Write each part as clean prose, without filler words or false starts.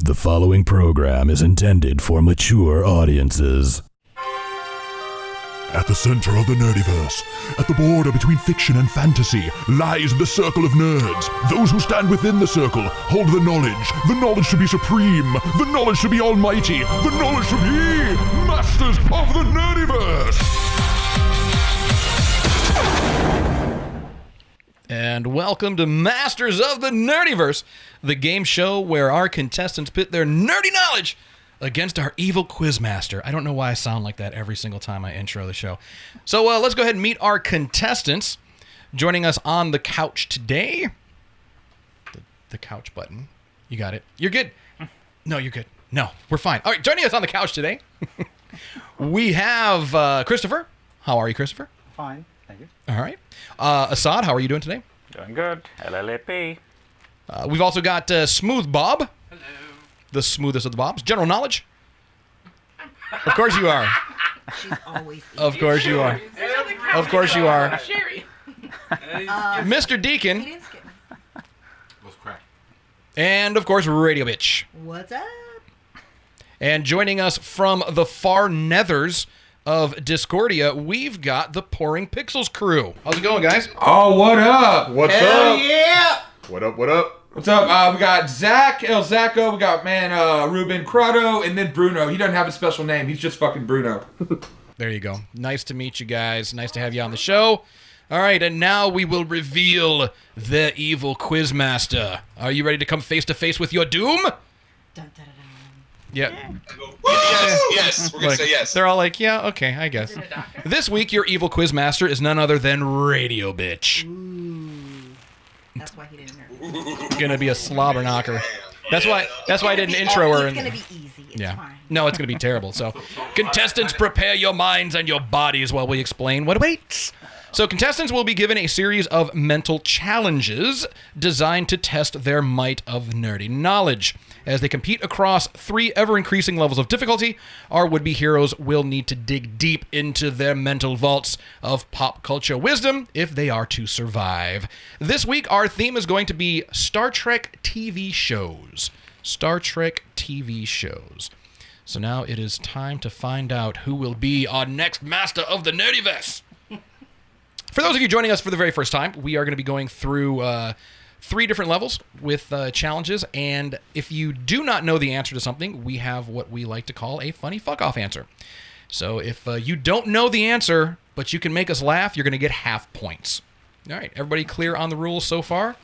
The following program is intended for mature audiences. At the center of the nerdiverse, at the border between fiction and fantasy, lies the circle of nerds. Those who stand within the circle hold the knowledge. The knowledge to be supreme. The knowledge to be almighty. The knowledge to be masters of the nerdiverse. And welcome to Masters of the Nerdiverse, the game show where our contestants pit their nerdy knowledge against our evil quizmaster. I don't know why I sound like that every single time I intro the show. So let's go ahead and meet our contestants. Joining us on the couch today, the couch button. You got it. You're good. No, you're good. No, we're fine. All right, joining us on the couch today, we have Christopher. How are you, Christopher? Fine, thank you. All right. Assad, how are you doing today? Doing good. LLAP. We've also got Smooth Bob. Hello. The smoothest of the Bobs. General knowledge. Of course you are. She's always eating. Of course you are. Of course you are. Mr. Deacon. He didn't skip me. What's crack? And, of course, Radio Bitch. What's up? And joining us from the far nethers of Discordia, we've got the Pouring Pixels crew. How's it going, guys? Oh, what up? What's Hell up? yeah! What up, what up? What's up? We got Zach, El Zacco, we got Ruben Crotto, and then Bruno. He doesn't have a special name. He's just fucking Bruno. There you go. Nice to meet you guys. Nice to have you on the show. All right, and now we will reveal the evil quizmaster. Are you ready to come face to face with your doom? Dun, dun, dun, dun. Yeah. Yes, we're going to say yes. They're all like, yeah, okay, I guess. This week, your evil quizmaster is none other than Radio Bitch. Ooh. That's why he didn't hear me. It's gonna be a slobber knocker. That's why I didn't intro her. It's gonna be easy. It's fine. No, it's gonna be terrible. So, contestants, prepare your minds and your bodies while we explain what awaits. So, contestants will be given a series of mental challenges designed to test their might of nerdy knowledge. As they compete across 3 ever-increasing levels of difficulty, our would-be heroes will need to dig deep into their mental vaults of pop culture wisdom if they are to survive. This week, our theme is going to be Star Trek TV shows. Star Trek TV shows. So now it is time to find out who will be our next master of the Nerdiverse. For those of you joining us for the very first time, we are going to be going through 3 different levels with challenges, and if you do not know the answer to something, we have what we like to call a funny fuck-off answer. So if you don't know the answer, but you can make us laugh, you're going to get half points. All right, everybody clear on the rules so far?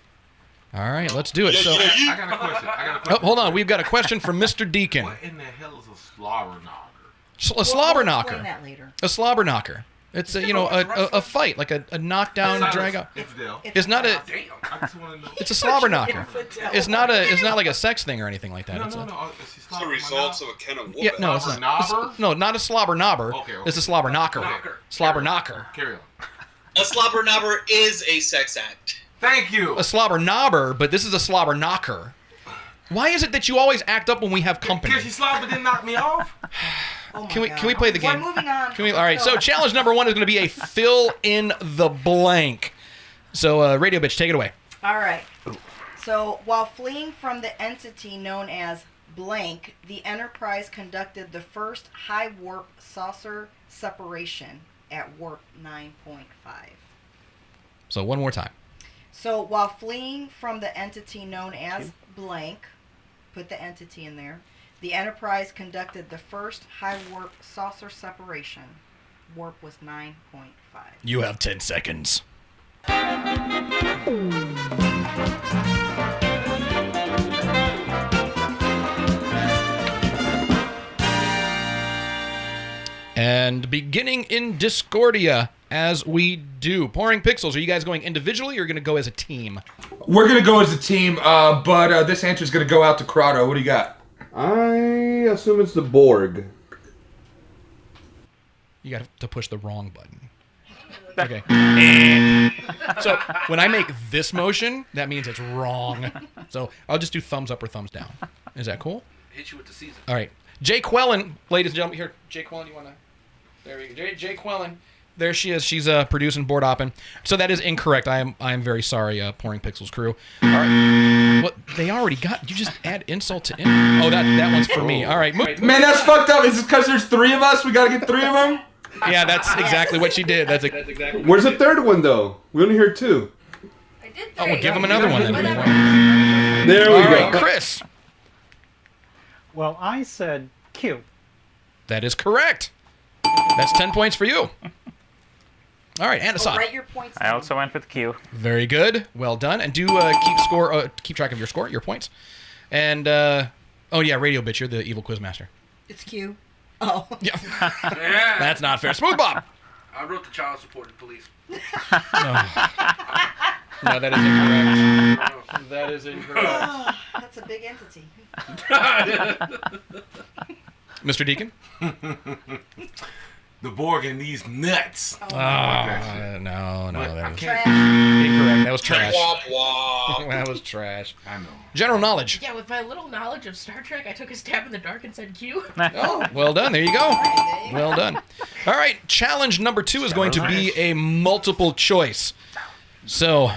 All right, let's do it. So, I got a question. oh, hold on, we've got a question from Mr. Deacon. What in the hell is a slobber knocker? A slobber We'll knocker. explain that later. A slobber knocker. It's a fight, like a knockdown, drag out. It's not a. I just want to know. It's a slobber knocker. It's not like a sex thing or anything like that. No. It's the results of a can of whooping. Yeah, no, it's not. No, not a slobber knobber. Okay. It's a slobber knocker. Slobber knocker. Carry on. A slobber knobber is a sex act. Thank you. A slobber knobber, but this is a slobber knocker. Why is it that you always act up when we have company? Because she slobber didn't knock me off. Oh Can my we play the God. game? We're moving on. All right, so challenge number 1 is going to be a fill in the blank. So, Radio Bitch, take it away. All right. So while fleeing from the entity known as blank, the Enterprise conducted the first high warp saucer separation at warp 9.5. So, one more time. So while fleeing from the entity known as blank, put the entity in there, the Enterprise conducted the first high warp saucer separation. Warp was 9.5. You have 10 seconds. And beginning in Discordia, as we do. Pouring Pixels, are you guys going individually or are you going to go as a team? We're going to go as a team, but this answer is going to go out to Crotto. What do you got? I assume it's the Borg. You got to push the wrong button. Okay. So when I make this motion, that means it's wrong. So I'll just do thumbs up or thumbs down. Is that cool? Hit you with the season. All right. Jay Quellen, ladies and gentlemen, here. Jay Quellen, you want to? There we go. Jay Quellen There she is. She's producing board hopping. So that is incorrect. I am very sorry, Pouring Pixels crew. All right. What they already got? You just add insult to insult. Oh, that one's for me. All right. Man, that's fucked up. Is it because there's 3 of us? We gotta get 3 of them? Yeah, that's exactly what she did. That's exactly. Where's the third one though? We only heard 2. I did Oh, we'll give him another one then. There we All go. right, Chris. Well, I said Q. That is correct. That's 10 points for you. All right, and Assad. Write your points I down. also went with Q. Very good. Well done. And do keep track of your score, your points. And oh yeah, Radio Bitch, you're the evil quizmaster. It's Q. Oh. Yeah. Yeah. That's not fair. Smooth Bob. I wrote the child support to police. No, that is incorrect. That is incorrect. That's a big entity. Mr. Deacon? The Borg and these nuts. No, that was Trash. incorrect. That was trash. Womp womp. That was trash. I know. General knowledge. Yeah, with my little knowledge of Star Trek, I took a stab in the dark and said Q. Oh, well done. There you go. Well done. All right, challenge number 2 is going to be a multiple choice. So,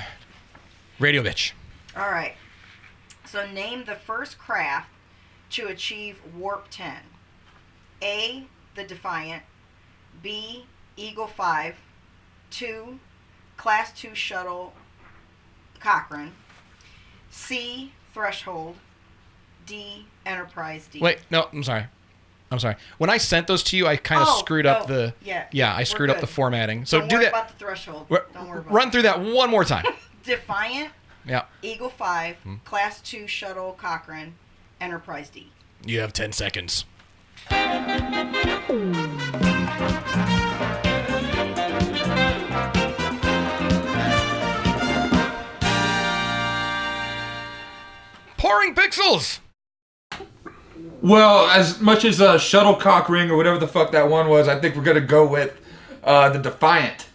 Radio Bitch. All right. So name the first craft to achieve Warp 10. A, the Defiant. B, Eagle 5. 2, Class 2 Shuttle Cochrane. C, Threshold. D, Enterprise D. Wait, no, I'm sorry. When I sent those to you, I kind of screwed up the... Yeah, I screwed up the formatting. So Don't do worry that. about the threshold. Don't worry about Run it. through that one more time. Defiant, Yeah. Eagle 5, Class 2 Shuttle Cochrane, Enterprise D. You have 10 seconds. Pouring Pixels! Well, as much as Shuttlecock Ring or whatever the fuck that one was, I think we're gonna go with the Defiant.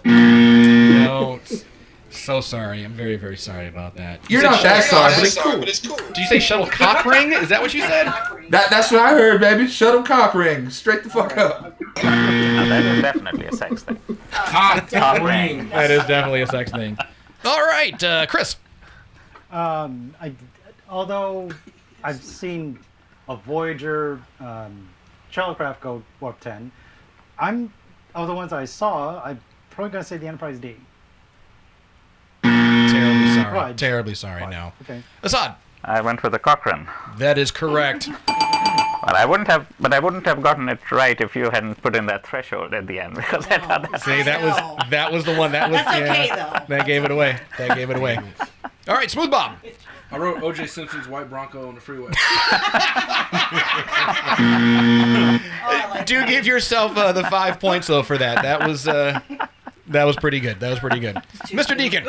No. So sorry. I'm very, very sorry about that. You're not that sorry, but it's Sorry, cool. but it's cool. Did you say shuttlecock ring? Is that what you said? That's what I heard, baby. Shuttlecock Ring. Straight the fuck up. That is definitely a sex thing. Top ring. That is definitely a sex thing. All right, Chris. Although I've seen a Voyager shuttlecraft go warp 10, of the ones I saw, I'm probably gonna say the Enterprise D. Terribly sorry. Right. Terribly sorry. No. Okay. Assad. I went with the Cochrane. That is correct. But I wouldn't have gotten it right if you hadn't put in that threshold at the end because I thought that. See, that was the one. That was That's okay, though. That gave it away. That gave it away. All right, Smooth Bob. I wrote O.J. Simpson's white Bronco on the freeway. Do give yourself the 5 points though for that. That was pretty good. That was pretty good. Mr. Deacon.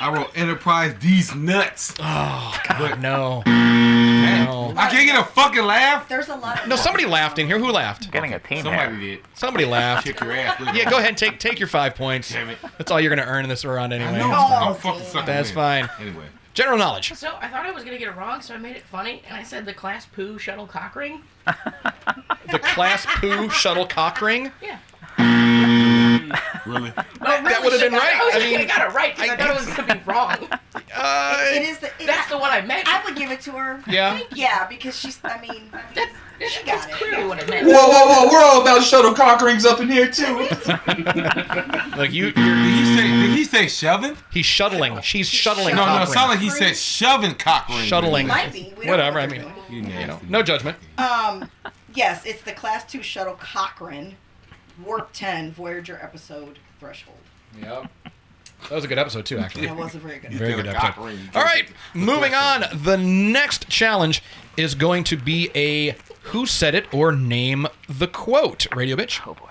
I wrote Enterprise these nuts. Oh God, no. Man, I can't get a fucking laugh. There's a lot of No, somebody laughed in here. Who laughed? Getting a team Somebody here. did. Somebody laughed. Kick your ass. Yeah, go ahead and take your 5 points. Damn it. That's all you're gonna earn in this round anyway. I know. I'm fucking sucking. That's fine. Anyway. General knowledge. So I thought I was gonna get it wrong, so I made it funny, and I said the Class Poo Shuttle Cockring. The Class Poo Shuttle Cockring. Yeah. Really? That would have been right. I I mean, got it right because I thought it was gonna be wrong. It is That's the one I meant. I would give it to her. Yeah. Yeah, because she's. I mean, she got it. Clearly what I meant. Whoa! We're all about Shuttlecock Rings up in here too. Like you're Did he say shoving? he's shuttling. She's shuttling. No, cock it sounded like ring. he said shoving cock ring. Shuttling. Might be. We don't Whatever. know I what mean, they're You you know, nasty. no judgment. doing. Yes, it's the Class 2 Shuttle Cochrane, Warp 10 Voyager episode Threshold. Yep. That was a good episode too, actually. That was a very good. Very good Get a cock episode. ring. All right, moving on. The next challenge is going to be a Who Said It or Name the Quote. Radio Bitch. Oh boy.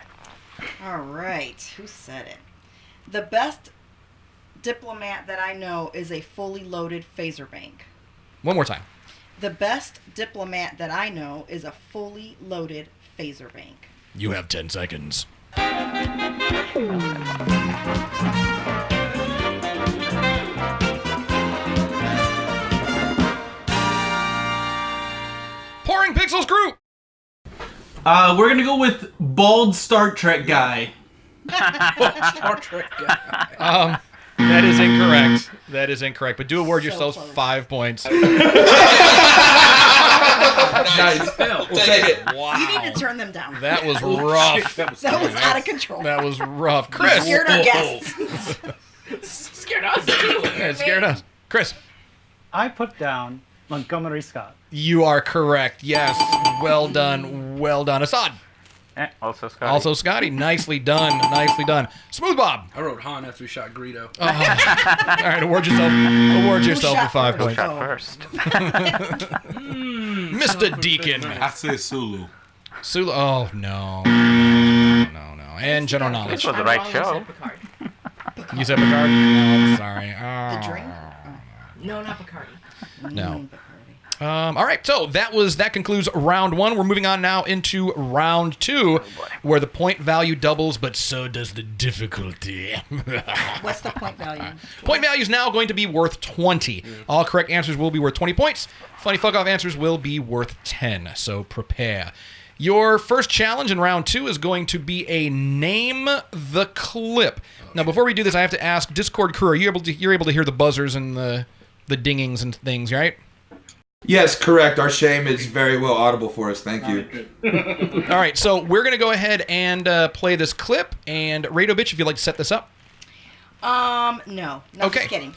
All right, who said it? The best diplomat that I know is a fully loaded phaser bank. One more time. The best diplomat that I know is a fully loaded phaser bank. You have 10 seconds. Pouring Pixels Group. We're gonna go with bald Star Trek guy. Star Trek guy. That is incorrect. That is incorrect. But do award yourselves 5 points. Nice. We'll take it. Wow. You need to turn them down. That was rough. That was out of control. That was rough. Chris. You scared our guests. Scared us too. Yeah, it scared us. Chris. I put down Montgomery Scott. You are correct. Yes. Well done. Well done. Assad. Also Scotty. Also Scotty. Nicely done. Nicely done. Smooth Bob. I wrote Han after we shot Greedo. All right. Award yourself for 5 Who points. shot first? Mr. Deacon. I said Sulu. Sulu. Oh, no. No. And general knowledge. This was the right show. You said Picard? No, sorry. The drink? No, not Picard. No. All right, so that concludes round 1. We're moving on now into round 2, where the point value doubles, but so does the difficulty. What's the point value? Point value is now going to be worth 20. All correct answers will be worth 20 points. Funny fuck-off answers will be worth 10, so prepare. Your first challenge in round 2 is going to be a name the clip. Now, before we do this, I have to ask Discord crew, you're able to hear the buzzers and the dingings and things, right? Yes, correct. Our shame is very well audible for us. Thank you. All right, so we're going to go ahead and play this clip. And Radio Bitch, if you'd like to set this up. No. Okay. Just kidding.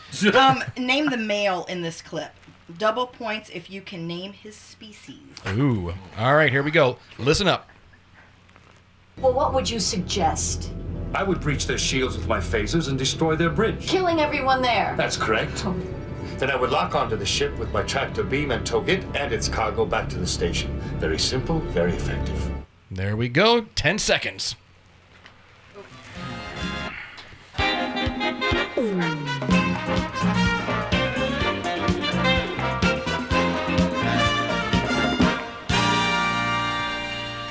Name the male in this clip. Double points if you can name his species. Ooh. All right, here we go. Listen up. Well, what would you suggest? I would breach their shields with my phasers and destroy their bridge. Killing everyone there. That's correct. Then I would lock onto the ship with my tractor beam and tow it and its cargo back to the station. Very simple, very effective. There we go. 10 seconds.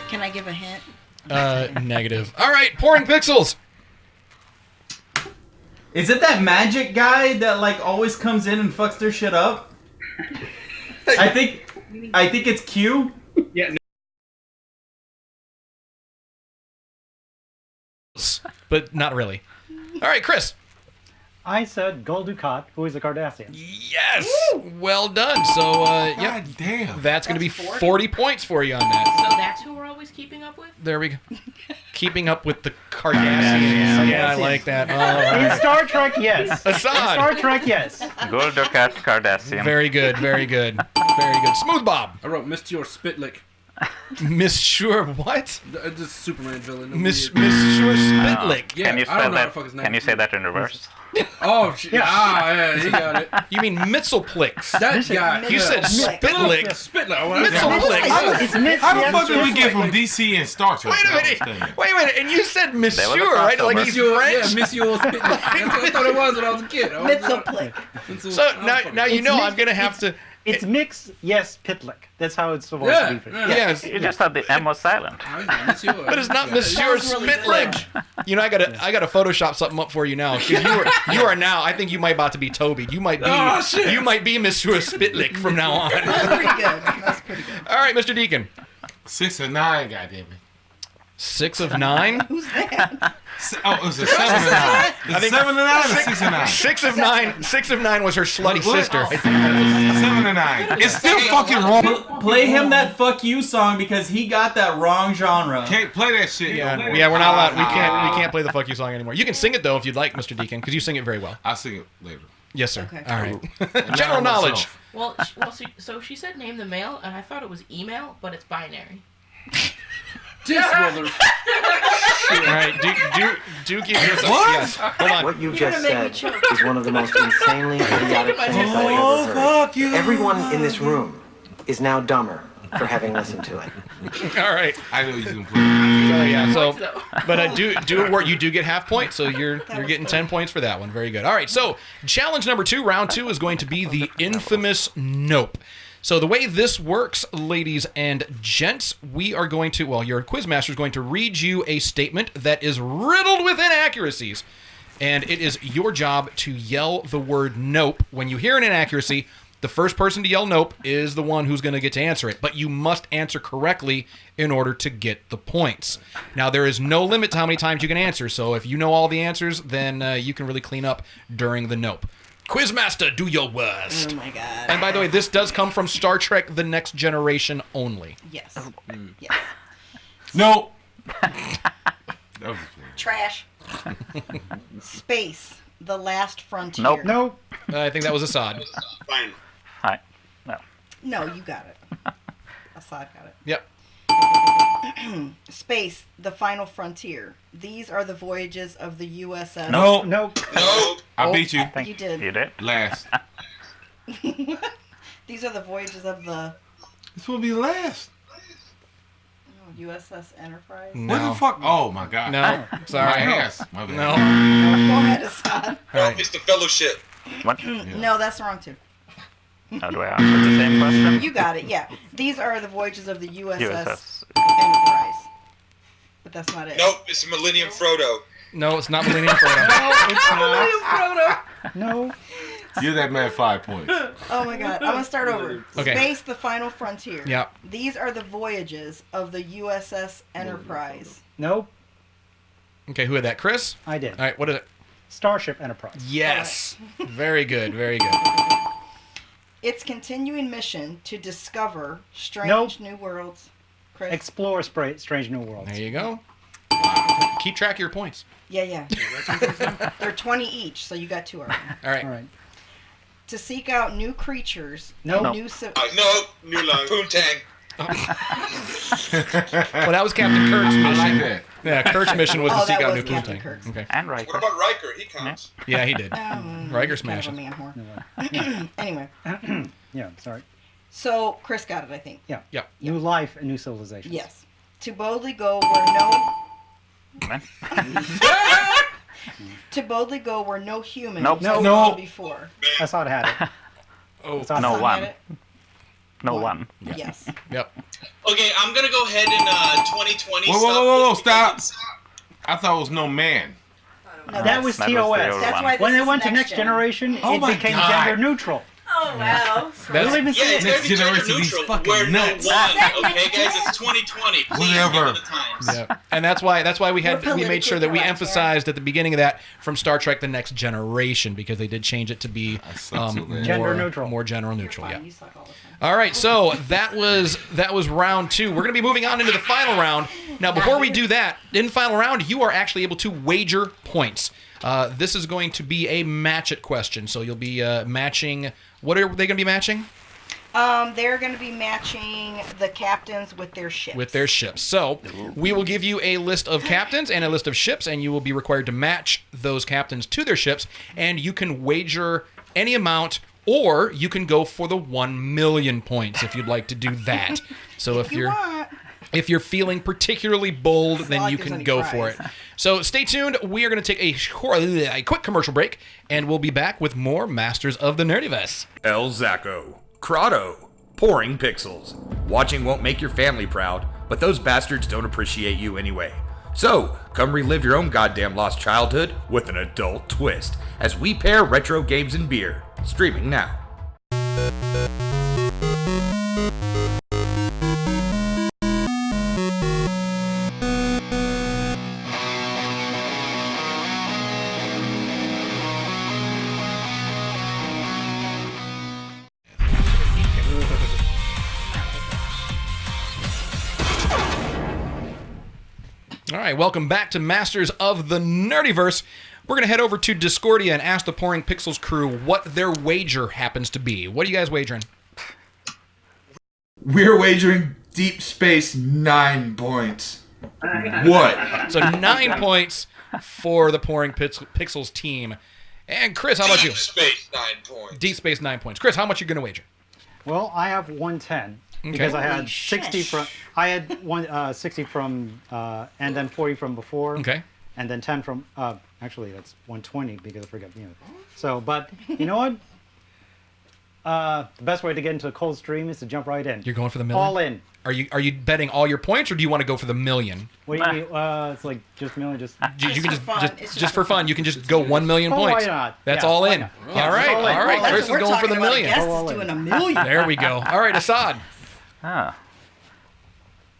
Can I give a hint? Negative. All right, pouring pixels. Is it that magic guy that like always comes in and fucks their shit up? I think it's Q. Yeah. But not really. All right, Chris. I said Gul Dukat, who is a Cardassian. Yes. Well done. So, yeah. God damn. That's going to be 40 points for you on that. So that's who we're always keeping up with? There we go. Keeping up with the Cardassians. Yeah, I like that. All right. In Star Trek, yes. Assad. In Star Trek, yes. Gul Dukat Cardassian. Very good. Very good. Very good. Smooth Bob. I wrote Monsieur Spitlick. Monsieur what? This Superman villain. Monsieur Spitlick. Yeah, Can you I spell don't know how that? to fuck his name. Can you say that in reverse? Oh, yeah, he got it. You mean Mitzelplix? That guy. You said Spitlick. Spitlick. Mitzelplix. How the fuck did we get from DC and Star Trek? Wait a minute. And you said Monsieur, right? Like he's French? Yeah, Monsieur Spitlick. That's what I thought it was when I was a kid. Mitzelplick. So now you know I'm going to have to... It's mixed, yes, Pitlick. That's how it's supposed to be. Yes. You just thought the M was silent. But it's not Monsieur Spitlick. You know, I gotta Photoshop something up for you now. 'Cause you are now. I think you might about to be Toby. You might be Monsieur Spitlick from now on. That's pretty good. That's pretty good. All right, Mr. Deacon. 6 of 9, goddammit. 6 of 9. Who's that? Oh, it was a 7 of 9. I think 7 of 9 or 6 of 9? 6 of 9. 6 of 9 was her slutty sister. 7 of 9. It's still fucking wrong. Play him that "fuck you" song because he got that wrong genre. Can't play that shit. Yeah, we're not allowed. We can't play the fuck you song anymore. You can sing it though if you'd like, Mr. Deacon, because you sing it very well. I'll sing it later. Yes, sir. Okay. All right. General knowledge. Well, so she said name the male, and I thought it was email, but it's binary. This mother. All right, do give yourself. What? Yes. Hold on. What you just said is one of the most insanely idiotic things I've ever heard. Fuck you. Everyone in this room is now dumber for having listened to it. All right. I know you can play. But you do get half points, so you're getting 10 points for that one. Very good. All right, so challenge number 2, round 2, is going to be the infamous Nope. So the way this works, ladies and gents, we are going to, your quizmaster is going to read you a statement that is riddled with inaccuracies. And it is your job to yell the word nope. When you hear an inaccuracy, The first person to yell nope is the one who's going to get to answer it, but you must answer correctly in order to get the points. Now, there is no limit to how many times you can answer, so if you know all the answers, then you can really clean up during the nope. Quizmaster, do your worst. Oh my god. And by the way, this does come from Star Trek The Next Generation only. Yes. Yes. No. Trash. Space. The Last Frontier. Nope. Nope. I think that was Assad. Fine. Hi. No. No, you got it. Assad got it. Yep. Space. The Final Frontier. These are the voyages of the USS. No. Nope. No. I beat you. You did. You did? Last. These are the voyages of the This will be last. USS Enterprise. What the fuck? Oh my god. No. Sorry. My ass. My bad. No. Go ahead, Assad. All right. It's the Fellowship. What? No, that's wrong too. How do I answer the same question? You got it, yeah. These are the voyages of the USS USS. Enterprise. But that's not it. Nope, it's Millennium Frodo. No, it's not Millennium Frodo. No, it's not. Frodo. No. You're that man 5 points. Oh my god. I'm going to start over. Okay. Space, the Final Frontier. Yeah. These are the voyages of the USS Enterprise. Nope. Okay, who had that? Chris? I did. All right, what is it? Starship Enterprise. Yes. Very good, very good. Its continuing mission to discover strange Nope. new worlds. Chris? Explore Strange New Worlds. There you go. Keep track of your points. Yeah. They're 20 each, so you got 2 already. All right. All right. To seek out new creatures. Nope. New No, new line. Poontang. Well, that was Captain Kirk's mission. I like that. Yeah, Kirk's mission was to Oh, seek that out was new Captain Poontang. Kirk's. Okay. And Riker. What about Riker? He counts. Yeah, he did. Riker kind smashed of a it. man whore. Anyway, Yeah, sorry. so Chris got it, I think. Yeah. Yep. New life and new civilizations. Yes. To boldly go where no. To boldly go where no human Nope. has No. gone before. I thought I had it. Oh, Assad No had one. Had it? No one. Yes. Yep. Okay, I'm gonna go ahead and 2020. Whoa, stop. I thought it was no man. No, That was That was the TOS. old That's one. why When this they is went to Next Generation, Oh it my became God. gender neutral. Oh, wow. That's, You'll even see Yeah, it. it's Next gonna be gender generation, these neutral. fucking We're no nuts. one. Okay, guys, it's 2020. Please Whatever. give it the times. yeah. And that's why we We're made sure that we politically correct, emphasized at the beginning of that from Star Trek: The Next Generation, because they did change it to be Gender neutral. more general neutral. Yeah. You suck all the time. All right, so that was round 2. We're going to be moving on into the final round. Now, before we do that, in the final round, you are actually able to wager points. This is going to be a match it question, so you'll be matching. What are they going to be matching? They're going to be matching the captains with their ships. With their ships. So we will give you a list of captains and a list of ships, and you will be required to match those captains to their ships, and you can wager any amount, or you can go for the 1 million points if you'd like to do that. So if you're want. if you're feeling particularly bold, then like you there's can any go prize. for it. So stay tuned. We are going to take a quick commercial break, and we'll be back with more Masters of the Nerdiverse. El Zacco, Crotto, pouring pixels. Watching won't make your family proud, but those bastards don't appreciate you anyway. So, come relive your own goddamn lost childhood with an adult twist as we pair retro games and beer. Streaming now. All right, welcome back to Masters of the Nerdiverse. We're going to head over to Discordia and ask the Pouring Pixels crew what their wager happens to be. What are you guys wagering? We're wagering Deep Space 9 points. What? So 9 points for the Pouring Pixels team. And Chris, how about you? Deep Space 9 points. Deep Space 9 points. Chris, how much are you going to wager? Well, I have 110 because I had 60 from. I had 60 from, and then 40 from before. Okay. And then 10 from. Actually, that's 120 because I forgot. So, but you know what? The best way to get into a cold stream is to jump right in. You're going for the million? All in. Are you betting all your points, or do you want to go for the million? What do you mean? It's like just million, just. You can just for fun. You can just go 1 million Oh, why points. not? That's Yeah, all why in. not? All Yeah, right, all in. all right. All in. Chris is We're going for talking the about a million. guest is doing a million. There we go. All right, Assad.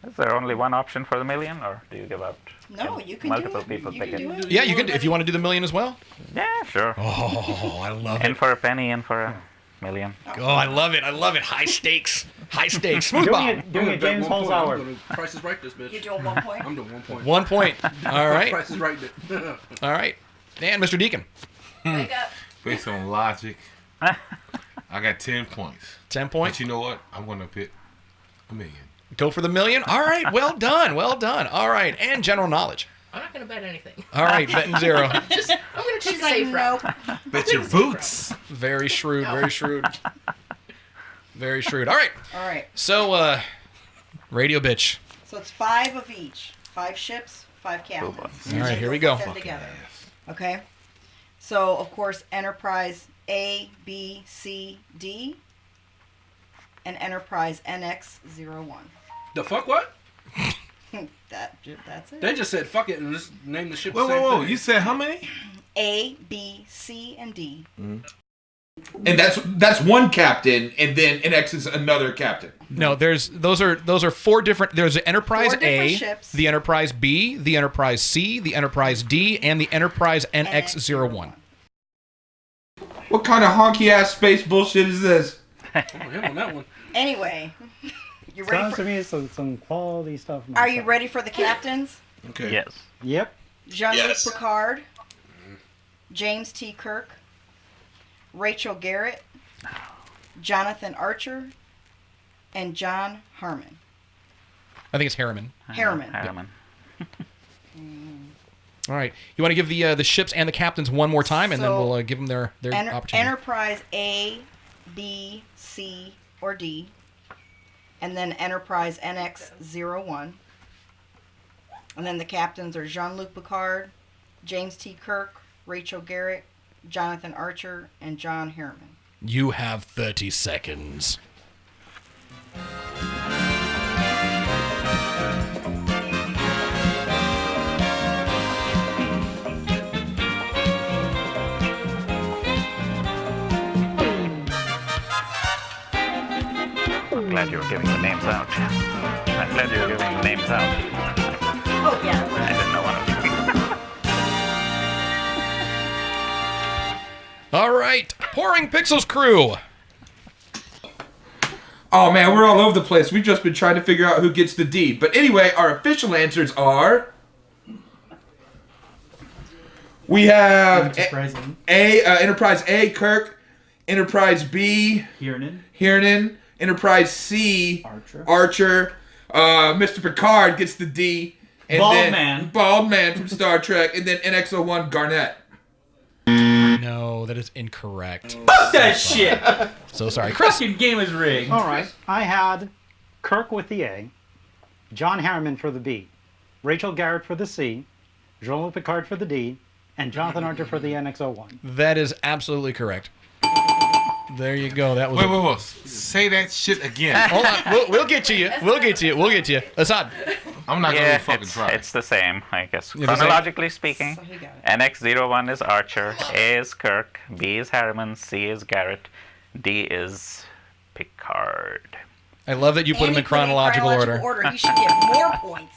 Is there only one option for the million, or do you give out? No, you can multiple do it. people You pick can it. do it. Yeah, you can if you want to do the million as well. Yeah, sure. Oh, I love In it. for a penny, in for a million. Oh, I love it. I love it. High stakes. High stakes. Smooth Bob. Doing it James Holmes hour. Price is right, this bitch. You're doing 1 point? I'm doing 1 point. 1 point. All right. Price is right. All right. And Mr. Deacon. Wake up. Based on logic, I got 10 points. 10 points. But you know what? I'm going to pick a million. Go for the million. All right. Well done. Well done. All right. And general knowledge. I'm not gonna bet anything. All right. Betting 0. I'm gonna take She's a like, safe route. Bet your boots. Very shrewd. Very shrewd. Very shrewd. All right. All right. So, radio bitch. So it's 5 of each. 5 ships, 5 captains. All right. Here we go. Put them together. Okay. So of course, Enterprise A, B, C, D, and Enterprise NX-01. The fuck what? That's it. They just said fuck it and just name the ship. Whoa, the same whoa, whoa. thing. You said how many? A, B, C, and D. And that's one captain, and then NX is another captain. No, those are 4 different. There's the Enterprise 4 different A, ships. the Enterprise B, the Enterprise C, the Enterprise D, and the Enterprise NX-01. What kind of honky ass space bullshit is this? Oh, him on that one. Anyway, you ready Sounds for? to me some quality stuff. Are you ready for the captains? Okay. Yes. Yep. Jean-Luc Yes. Picard, James T. Kirk, Rachel Garrett, Jonathan Archer, and John Harmon. I think it's Harriman. Harriman. Harriman. All right. You want to give the ships and the captains one more time, and then So, we'll give them their opportunity. Enterprise A, B, C, or D, and then Enterprise NX-01. And then the captains are Jean-Luc Picard, James T. Kirk, Rachel Garrett, Jonathan Archer, and John Harriman. You have 30 seconds. I'm glad you were giving the names out. I'm glad you were giving the names out. Oh, yeah. I didn't know one of you. All right. Pouring Pixels crew. Oh man, we're all over the place. We've just been trying to figure out who gets the D. But anyway, our official answers are... We have Enterprise A, Kirk. Enterprise B, Hiernan. Enterprise C, Archer. Mr. Picard gets the D. And Bald Man from Star Trek. And then NX-01, Garnett. No, that is incorrect. Fuck that shit! So sorry. Chris. Fucking game is rigged. All right. I had Kirk with the A, John Harriman for the B, Rachel Garrett for the C, Jean-Luc Picard for the D, and Jonathan Archer for the NX-01. That is absolutely correct. There you go. That was. Wait. Say that shit again. Hold on. We'll get to you. We'll get to you. Assad. I'm not Yeah, gonna fucking try. it's the same, I guess. You're the same? Chronologically speaking, NX-01 is Archer, A is Kirk, B is Harriman, C is Garrett, D is Picard. I love that you put them in chronological order. He should get more points.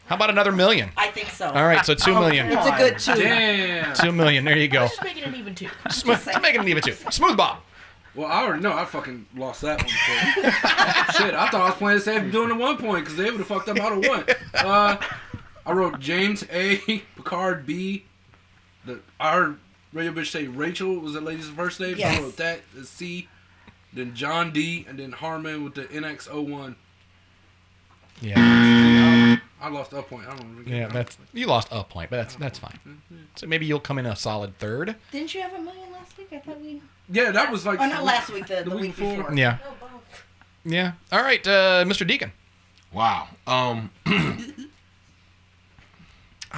How about another million? I think so. All right, so 2 million. It's a good 2. Damn. 2 million. There you go. Let's just make it an even 2. Let's make it an even 2. Smooth Bob. Well, I already know I fucking lost that one before. Shit, I thought I was playing safe doing the 1 point because they would have fucked up out of 1. I wrote James A, Picard B. Our radio bitch say Rachel was that lady's first name. Yes. So I wrote that as C. Then John D. And then Harmon with the NX-01. Yeah. I lost a point. I don't know. Yeah, you lost a point, but that's fine. So maybe you'll come in a solid third. Didn't you have a million last week? I thought we... Yeah, that was like... Oh, not last week, the week before. Yeah. Yeah. All right, Mr. Deacon. Wow. I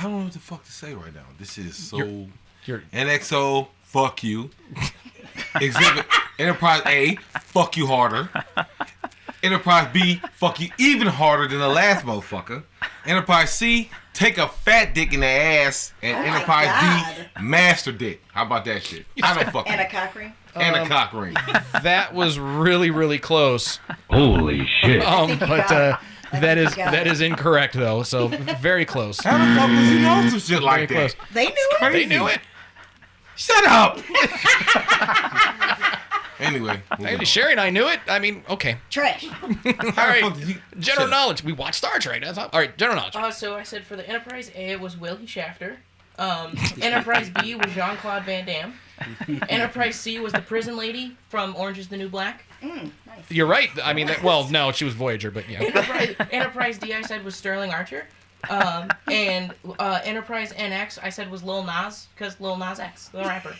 don't know what the fuck to say right now. This is so... You're NXO, fuck you. Exhibit Enterprise A, fuck you harder. Enterprise B, fuck you even harder than the last motherfucker. Enterprise C, take a fat dick in the ass. And Enterprise D, master dick. How about that shit? I don't fuck And a cock ring. And a cock ring. That was really, really close. Holy shit. But that is incorrect though. So very close. How the fuck does he know some shit like Very that? close. They knew it. They knew it. Shut up. Anyway. Hey, Sherry and I knew it. I mean, okay. Trash. All right. General knowledge. We watched Star Trek. All right. General knowledge. So I said for the Enterprise A, it was Willie Shafter. Enterprise B was Jean-Claude Van Damme. Enterprise C was the prison lady from Orange is the New Black. Nice. You're right. I mean, no, she was Voyager, but yeah. Enterprise D, I said was Sterling Archer. And Enterprise NX, I said was Lil Nas, because Lil Nas X, the rapper.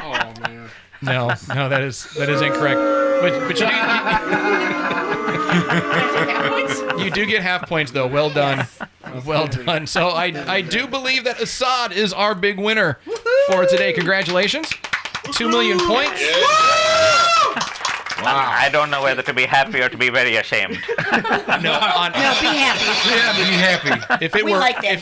Oh man. No, that is incorrect. But you do get half points though. Well done. Yes. Well done. So I do believe that Assad is our big winner for today. Congratulations. 2 million points. Wow. I don't know whether to be happy or to be very ashamed. No, be happy. Yeah, be happy. If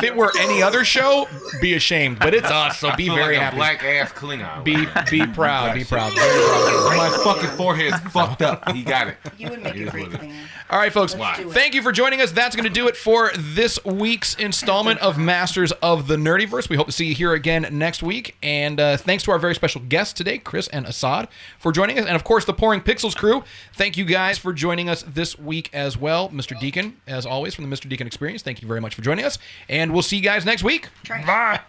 it were any other show, be ashamed. But it's us, so be very happy. Black ass Klingon. Be proud. Be proud. Very proud. My fucking forehead's fucked up. He got it. You would make a great Klingon. All right, folks. Thank you for joining us. That's going to do it for this week's installment of Masters of the Nerdiverse. We hope to see you here again next week. And thanks to our very special guests today, Chris and Assad, for joining us. And of course, the Pouring Pixels crew. Thank you guys for joining us this week as well. Mr. Deacon, as always, from the Mr. Deacon Experience, thank you very much for joining us. And we'll see you guys next week. Bye.